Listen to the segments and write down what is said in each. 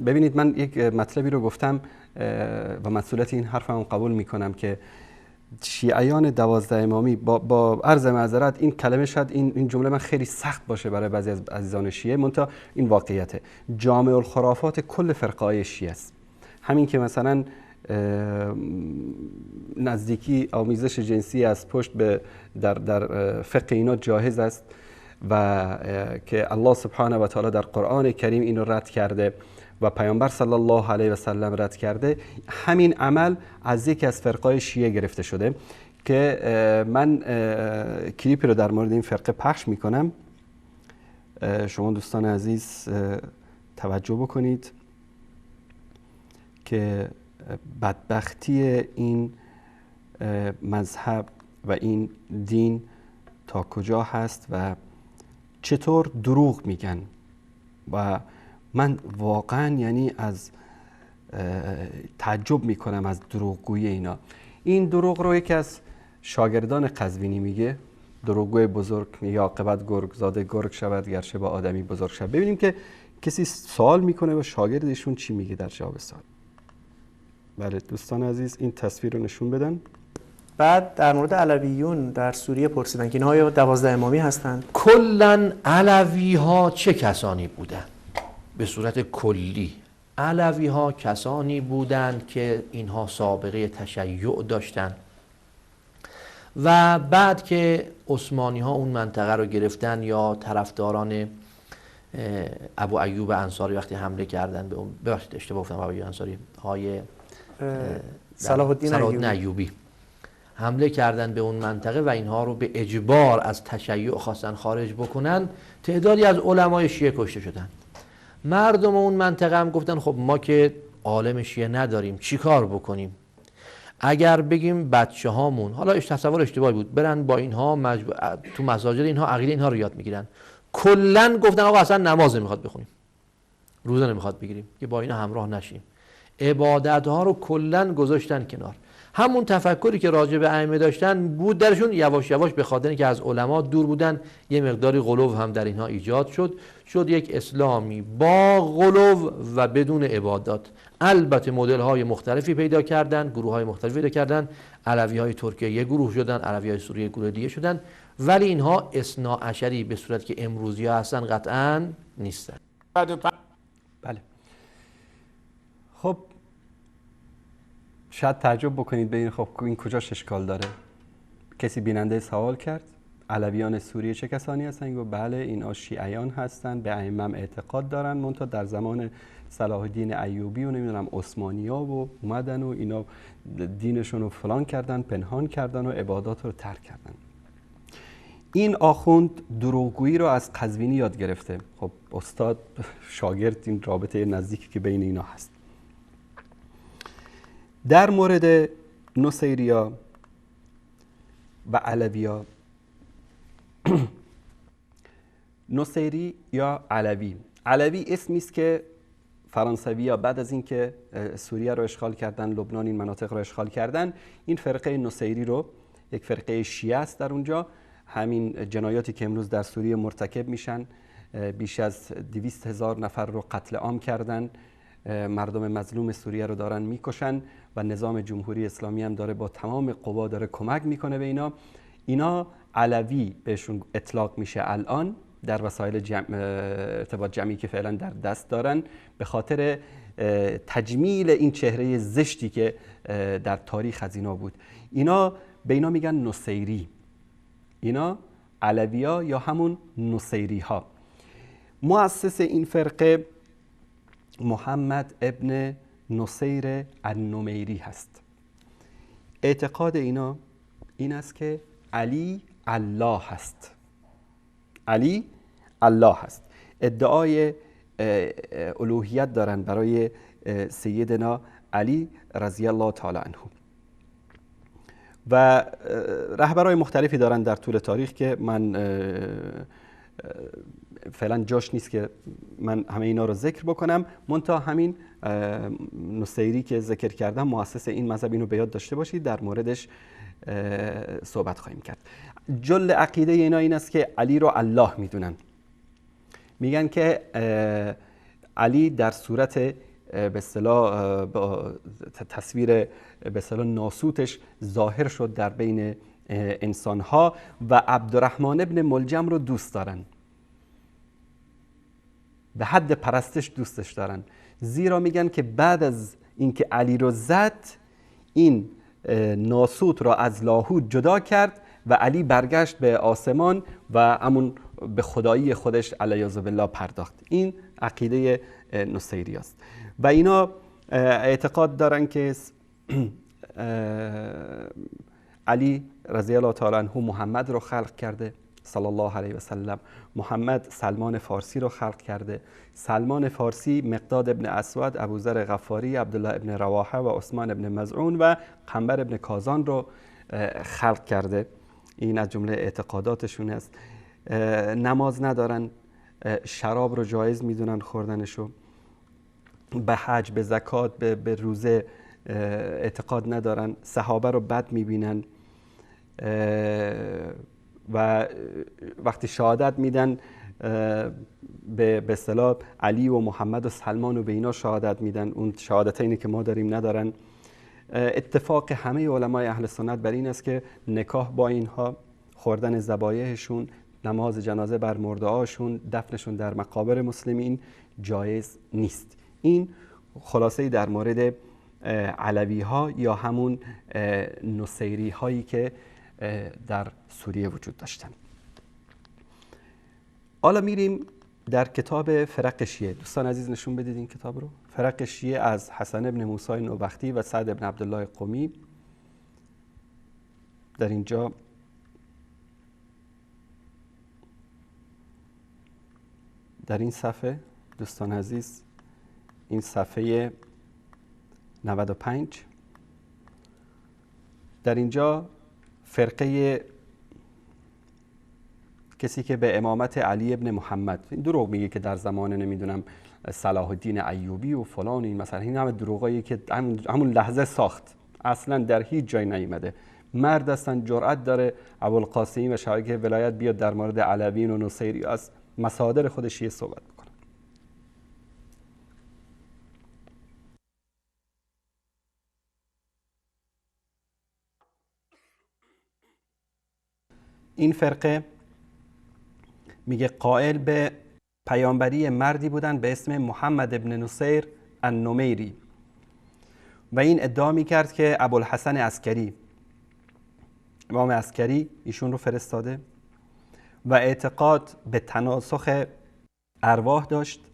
ببینید، من یک مطلبی رو گفتم و مسئولیت این حرفم قبول میکنم که شیعیان 12 امامی با عرض معذرت این کلمه، شاید این جمله من خیلی سخت باشه برای بعضی از عزیزان شیعه، منتها این واقعیته، جامع الخرافات کل فرقه‌های شیعه است. همین که مثلا نزدیکی آمیزش جنسی از پشت به در فقه اینا جایز است و که الله سبحانه و تعالی در قرآن کریم اینو رد کرده و پیامبر صلی الله علیه و سلم رد کرده، همین عمل از یکی از فرقای شیعه گرفته شده که من کلیپی رو در مورد این فرقه پخش میکنم. شما دوستان عزیز توجه بکنید که بدبختی این مذهب و این دین تا کجا هست و چطور دروغ میگن. و من واقعا یعنی از تعجب میکنم از دروغگویی اینا. این دروغ رو یکی از شاگردان قزوینی میگه، دروغگوی بزرگ میگه عاقبت گرگ زاده گرگ شود گرچه با آدمی بزرگ شود. ببینیم که کسی سوال میکنه و شاگردشون چی میگه در جواب سوال. بله دوستان عزیز این تصویر رو نشون بدن. بعد در مورد علویون در سوریه پرسیدن که اینها 12 امامی هستند. کلاً علوی ها چه کسانی بودند؟ به صورت کلی علوی ها کسانی بودند که اینها سابقه تشیع داشتند و بعد که عثمانی ها اون منطقه رو گرفتن یا طرفداران ابو ایوب انصاری وقتی حمله کردن به اون، ببخشید اشتباه گفتم، ابو ایوب انصاری های صلاح الدین ایوبی حمله کردن به اون منطقه و اینها رو به اجبار از تشیع خواستن خارج بکنن، تعدادی از علمای شیعه کشته شدن. مردم اون منطقه هم گفتن خب ما که عالم شیعه نداریم چی کار بکنیم؟ اگر بگیم بچه هامون، حالا تصور اشتباهی بود، برن با اینها تو مساجد اینها عقیده اینها رو یاد میگیرن، کلا گفتن آقا اصلا نماز نمیخواد بخونیم، روزه نمیخواد بگیریم، که با اینا همراه نشیم، عبادت ها رو کلا گذاشتن کنار. همون تفکری که راجع به ائمه داشتن بود درشون، یواش یواش به خاطر اینکه از علما دور بودن یه مقداری غلو هم در اینها ایجاد شد یک اسلامی با غلو و بدون عبادات. البته مدل های مختلفی پیدا کردن، گروه های مختلفی پیدا کردن، علوی های ترکیه یه گروه شدن، علوی های سوریه گروه دیگه شدن، ولی اینها اثناعشری به صورت که امروزی ها هستن قطعا نیستن. بله خب شاید تعجب بکنید ببینید خب این کجاش اشکال داره. کسی بیننده سوال کرد علویان سوریه چه کسانی هستن؟ گفت بله اینا شیعیان هستن، به ائمه اعتقاد دارن، منتها در زمان صلاح الدین ایوبی و نمیدونم عثمانی‌ها و اومدن و اینا دینشون رو فلان کردن، پنهان کردن و عبادات رو ترک کردن. این آخوند دروغگویی رو از قزوینی یاد گرفته. خب استاد شاگرد، این رابطه نزدیکی که بین اینا هست. در مورد نصیریا و علویا، نصیری یا علوی اسمی است که فرانسوی‌ها بعد از اینکه سوریه رو اشغال کردن، لبنان این مناطق رو اشغال کردن، این فرقه نصیری رو، یک فرقه شیعه است در اونجا، همین جنایاتی که امروز در سوریه مرتکب میشن، بیش از 200,000 نفر رو قتل عام کردن، مردم مظلوم سوریه رو دارن میکشن و نظام جمهوری اسلامی هم داره با تمام قوا داره کمک میکنه به اینا علوی بهشون اطلاق میشه الان در وسایل ارتباط جمعی که فعلا در دست دارن، به خاطر تجمیل این چهره زشتی که در تاریخ از اینا بود. اینا به اینا میگن نصیری، اینا علویا یا همون نصیری ها. مؤسس این فرقه محمد ابن نصیر النمیری هست. اعتقاد اینا این است که علی الله هست، علی الله هست. ادعای الوهیت دارن برای سیدنا علی رضی الله تعالی عنه و رهبرای مختلفی دارن در طول تاریخ که من فعلا جاش نیست که من همه اینا رو ذکر بکنم. منتها همین نصیری که ذکر کردم مؤسس این مذهب، اینو به یاد داشته باشید، در موردش صحبت خواهیم کرد. جل عقیده اینا این است که علی رو الله میدونن. میگن که علی در صورت به اصطلاح با تصویر به اصطلاح ناسوتش ظاهر شد در بین انسانها و عبدالرحمن ابن ملجم رو دوست دارن، به حد پرستش دوستش دارن، زیرا میگن که بعد از اینکه علی رو زد این ناسوت را از لاهوت جدا کرد و علی برگشت به آسمان و همون به خدایی خودش علیاذ بالله پرداخت. این عقیده نصیری است و اینا اعتقاد دارن که علی رضی الله تعالی عنه محمد رو خلق کرده صلی الله علیه و سلم، محمد سلمان فارسی رو خلق کرده، سلمان فارسی مقداد ابن اسود، ابوذر غفاری، عبدالله ابن رواحه و عثمان ابن مزعون و قنبر ابن کازان رو خلق کرده. این از جمله اعتقاداتشون است. نماز ندارن، شراب رو جایز میدونن خوردنشو، به حج، به زکات، به روزه اعتقاد ندارن، صحابه رو بد میبینن و وقتی شهادت میدن به اصطلاح علی و محمد و سلمان و به اینا شهادت میدن، اون شهادتینی که ما داریم ندارن. اتفاق همه علمای اهل سنت بر این است که نکاح با اینها، خوردن ذبایحشون، نماز جنازه بر مرده‌هاشون، دفنشون در مقابر مسلمین جایز نیست. این خلاصه در مورد علوی ها یا همون نصیری هایی که در سوریه وجود داشتن. حالا میریم در کتاب فرق شیعه. دوستان عزیز نشون بدید این کتاب رو. فرق شیعه از حسن ابن موسی نوبختی و سعد ابن عبدالله قمی. در اینجا در این صفحه دوستان عزیز، این صفحه 95، در اینجا فرقه کسی که به امامت علی ابن محمد، این دروغ میگه که در زمان نمیدونم صلاح الدین ایوبی و فلان، این مثلا این همه دروغایی که همون لحظه ساخت، اصلا در هیچ جای نیامده. مرد اصلا جرأت داره ابوالقاسمی و شایعه ولایت بیاد در مورد علویین و نصیری از مصادر خود شیعه صحبت بکنه. این فرقه میگه قائل به پیامبری مردی بودن به اسم محمد ابن نصیر النمیری و این ادعا میکرد که ابوالحسن عسکری، امام عسکری، ایشون رو فرستاده و اعتقاد به تناسخ ارواح داشت،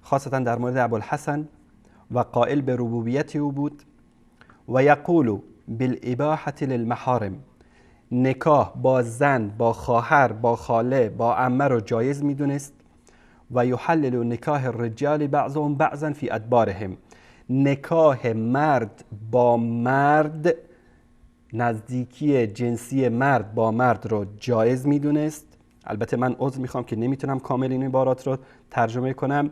خاصتا در مورد ابوالحسن، و قائل به ربوبیت او بود و یقول بالاباحه للمحارم، نکاح با زن، با خواهر، با خاله، با عمه رو جایز میدونست و یحلل نکاح الرجال بعضهم بعضا فی ادبارهم، نکاح مرد با مرد، نزدیکی جنسی مرد با مرد رو جایز میدونست. البته من عذر میخوام که نمیتونم کامل این عبارات رو ترجمه کنم.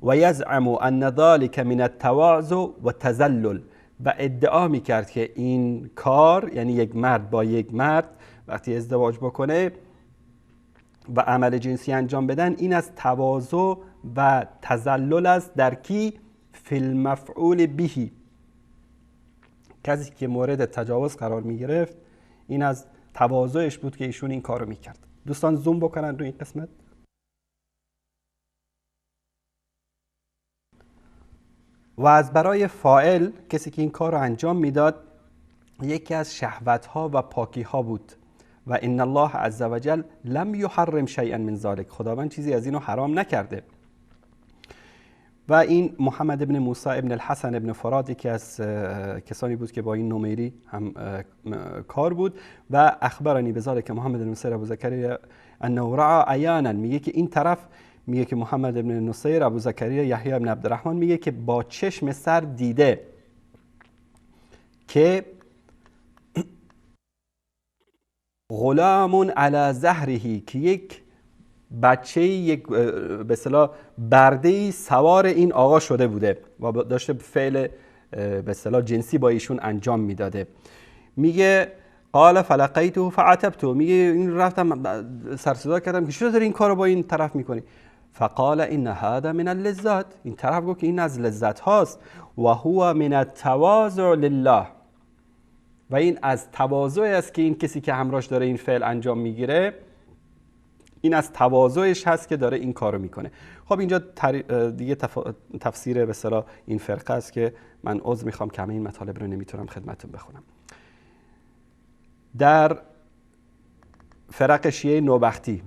و یزعم ان ذلك من التواضع و تذلل، و ادعا میکرد که این کار، یعنی یک مرد با یک مرد وقتی ازدواج بکنه و عمل جنسی انجام بدن، این از تواضع و تذلل است. در کی؟ فی المفعول بهی، کسی که مورد تجاوز قرار میگرفت این از تواضعش بود که ایشون این کارو میکرد. دوستان زوم بکنن روی این قسمت. و از برای فاعل، کسی که این کار رو انجام میداد، یکی از شهوت‌ها و پاکی‌ها بود و ان الله عز وجل لم یحرم شیئا من ذلک، خداوند چیزی از اینو حرام نکرده. و این محمد ابن موسی ابن الحسن ابن فراد یکی از کسانی بود که با این نمیری هم کار بود و اخبرنی بذلک محمد بن نصیر ابو زکریا انه رأى عیانا، میگه که این طرف، میگه که محمد ابن نصیر ابو زکریا یحیی ابن عبدالرحمن میگه که با چشم سر دیده که غلام علی ظهره، که یک بچه، یک به اصطلاح برده سوار این آقا شده بوده و داشته فعل به اصطلاح جنسی با ایشون انجام میداده. میگه قال فلقیته فعتبته، میگه این رفتم سر صدا کردم که چرا داری این کارو با این طرف میکنی؟ فقال ان هذا من اللذات، این طرف گفت که این از لذت هاست. و هو من التواضع لله، و این از تواضع است که این کسی که همراهش داره این فعل انجام میگیره، این از تواضعش هست که داره این کارو میکنه. خب اینجا دیگه تفسیر به اصطلاح این فرقه است که من عذر میخوام که همه این مطالب رو نمیتونم خدمتتون بخونم. در فرق شیعه نوبختی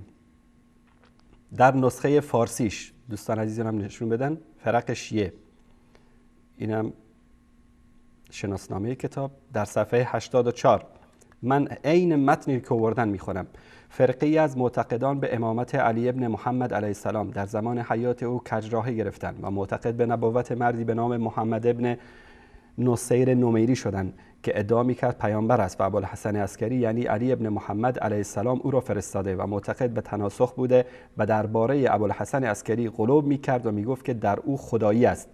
در نسخه فارسیش، دوستان عزیزانم نشون بدن، فرق شیعه، اینم شناسنامه کتاب، در صفحه 84 من عین متنی که آوردن میخونم. فرقی از معتقدان به امامت علی ابن محمد علیه السلام در زمان حیات او کجراهی گرفتند و معتقد به نبوت مردی به نام محمد ابن نصیر نمیری شدند که ادعا میکرد پیامبر است و ابوالحسن عسکری یعنی علی ابن محمد علیه السلام او را فرستاده و معتقد به تناسخ بوده و درباره ابوالحسن عسکری غلوب میکرد و میگفت که در او خدایی است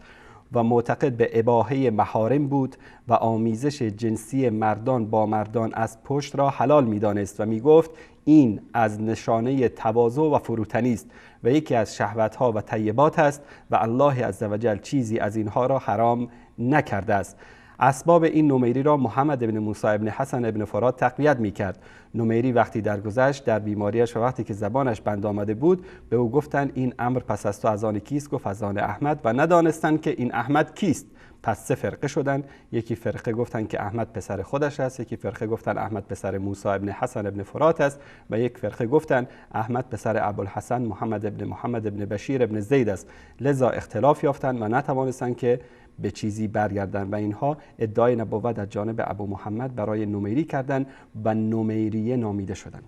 و معتقد به اباحه محارم بود و آمیزش جنسی مردان با مردان از پشت را حلال میدانست و میگفت این از نشانه تواضع و فروتنی است و یکی از شهوتها و طیبات است و الله عزوجل چیزی از اینها را حرام نکرده است. اسباب این نمیری را محمد ابن موسی ابن حسن ابن فرات تقویت میکرد. نمیری وقتی درگذشت در بیماریش و وقتی که زبانش بند آمده بود به او گفتند این امر پس از تو از آن کیست؟ گفت از آن احمد، و ندانستند که این احمد کیست. پس 3 فرقه شدند. یکی فرقه گفتند که احمد پسر خودش است، یکی فرقه گفتند احمد پسر موسی ابن حسن ابن فرات است و یک فرقه گفتند احمد پسر ابوالحسن محمد ابن بشیر ابن زید است. لذا اختلاف یافتند و نتوانستند که به چیزی برگردند و اینها ادعای نبوت از جانب ابو محمد برای نمیری کردند و نمیریه نامیده شدند.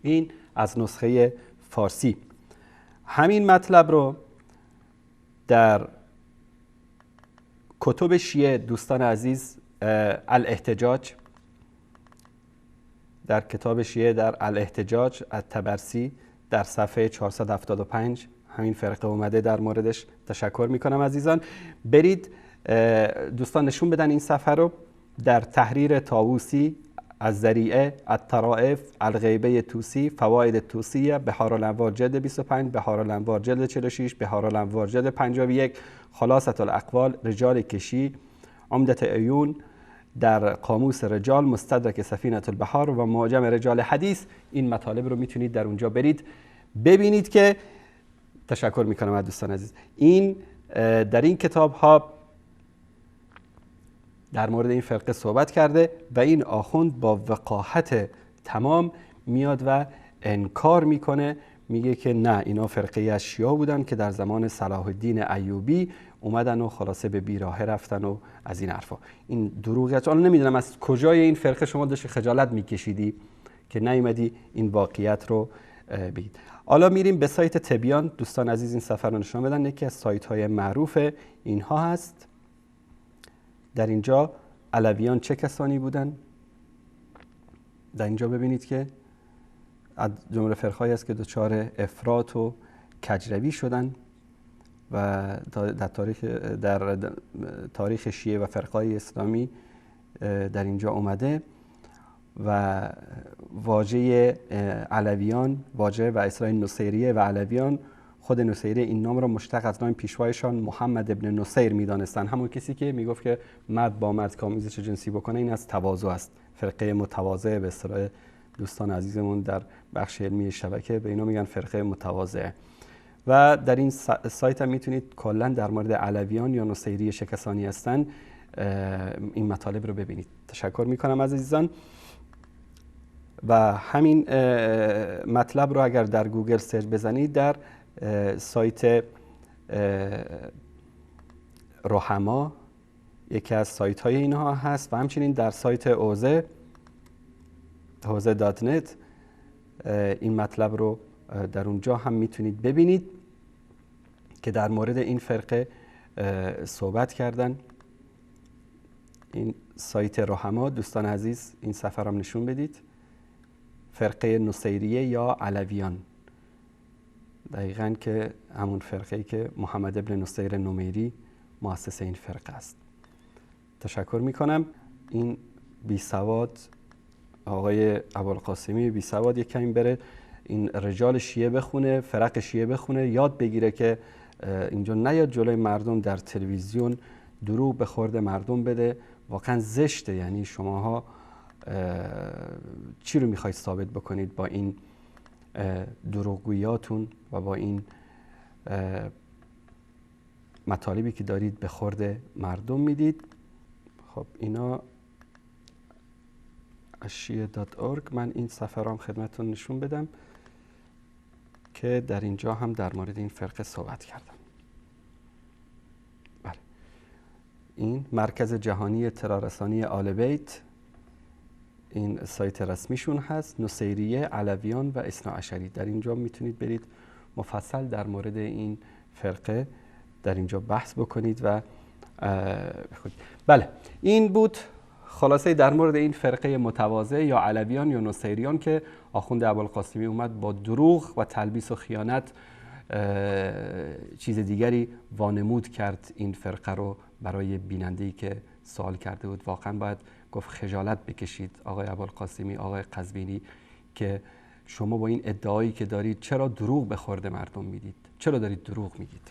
این از نسخه فارسی. همین مطلب رو در کتب شیعه دوستان عزیز، الاحتجاج، در کتاب شیعه در الاحتجاج الطبرسی در صفحه 475 همین فرقه اومده در موردش. تشکر میکنم عزیزان. برید دوستان نشون بدن این صفحه رو. در تحریر طاووسی از ذریعه الطرائف الغیبه طوسی فواید طوسیه بحارالانوار جلد 25، بحارالانوار جلد 46، بحارالانوار جلد 51، خلاصة الاقوال رجال کشی عمدة عیون در قاموس رجال مستدرک سفینة البحار و معجم رجال حدیث. این مطالب رو میتونید در اونجا برید ببینید که تشکر میکنم از دوستان عزیز. این در این کتاب ها در مورد این فرقه صحبت کرده و این آخوند با وقاحت تمام میاد و انکار میکنه، میگه که نه اینا فرقه از شیعه بودن که در زمان صلاح الدین ایوبی اومدن و خلاصه به بیراهه رفتن و از این حرفا. این دروغه. حالا نمیدونم از کجای این فرقه شما داشتی خجالت میکشیدی که نیومدی این واقعیت رو بگید. حالا میریم به سایت تبیان. دوستان عزیز این صفحه رو نشون بدن، یکی از سایت های معروف اینها هست. در اینجا علویان چه کسانی بودن؟ در اینجا ببینید که از جمله فرقه‌ای است که دچار افراط و کجروی شدن و در تاریخ شیعه و فرقه‌های اسلامی در اینجا اومده و واژه علویان، واژه و اصطلاح نصیریه و علویان، خود نصیری این نام را مشتق از نام پیشوایشان محمد ابن نصیر می‌دانستند، همون کسی که میگفت که مرد با مرد که آمیزش جنسی بکنه این از تواضع است. فرقه متواضع به اصطلاح دوستان عزیزمون در بخش علمی شبکه به اینا میگن فرقه متواضع. و در این سایت هم میتونید کلا در مورد علویان یا نصیری چه کسانی هستن این مطالب رو ببینید. تشکر میکنم عزیزان. و همین مطلب رو اگر در گوگل سرچ بزنید در سایت رحما یکی از سایت های اینها هست و همچنین در سایت حوزه.net این مطلب رو در اونجا هم میتونید ببینید که در مورد این فرقه صحبت کردن. این سایت رحما دوستان عزیز این صفحه رو نشون بدید فرقه نصیریه یا علویان، دقیقاً که همون فرقه‌ای که محمد ابن نصیر نمیری مؤسس این فرقه است. تشکر میکنم. این بی سواد آقای ابوالقاسمی بی سواد یک کمی بره این رجال شیعه بخونه، فرق شیعه بخونه، یاد بگیره که اینجا نیاد جلوی مردم در تلویزیون دروغ به خورد مردم بده. واقعا زشته. یعنی شماها چی رو میخواید ثابت بکنید با این دروغگویاتون و با این مطالبی که دارید به خورد مردم میدید؟ خب اینا اشیه.org. من این صفحه رو هم خدمتتون نشون بدم که در اینجا هم در مورد این فرقه صحبت کردم. بله. این مرکز جهانی اطلاع‌رسانی آل بیت، این سایت رسمیشون هست، نصیریه، علویان و اثناعشری. در اینجا میتونید برید مفصل در مورد این فرقه در اینجا بحث بکنید و بله. این بود خلاصه در مورد این فرقه متواضع یا علویان یا نصیریان که آخوند ابوالقاسمی اومد با دروغ و تلبیس و خیانت چیز دیگری وانمود کرد این فرقه رو برای بیننده‌ای که سوال کرده بود. واقعا باید گفت خجالت بکشید آقای ابوالقاسمی، آقای قزوینی، که شما با این ادعایی که دارید چرا دروغ به خورد مردم میدید؟ چرا دارید دروغ میگید؟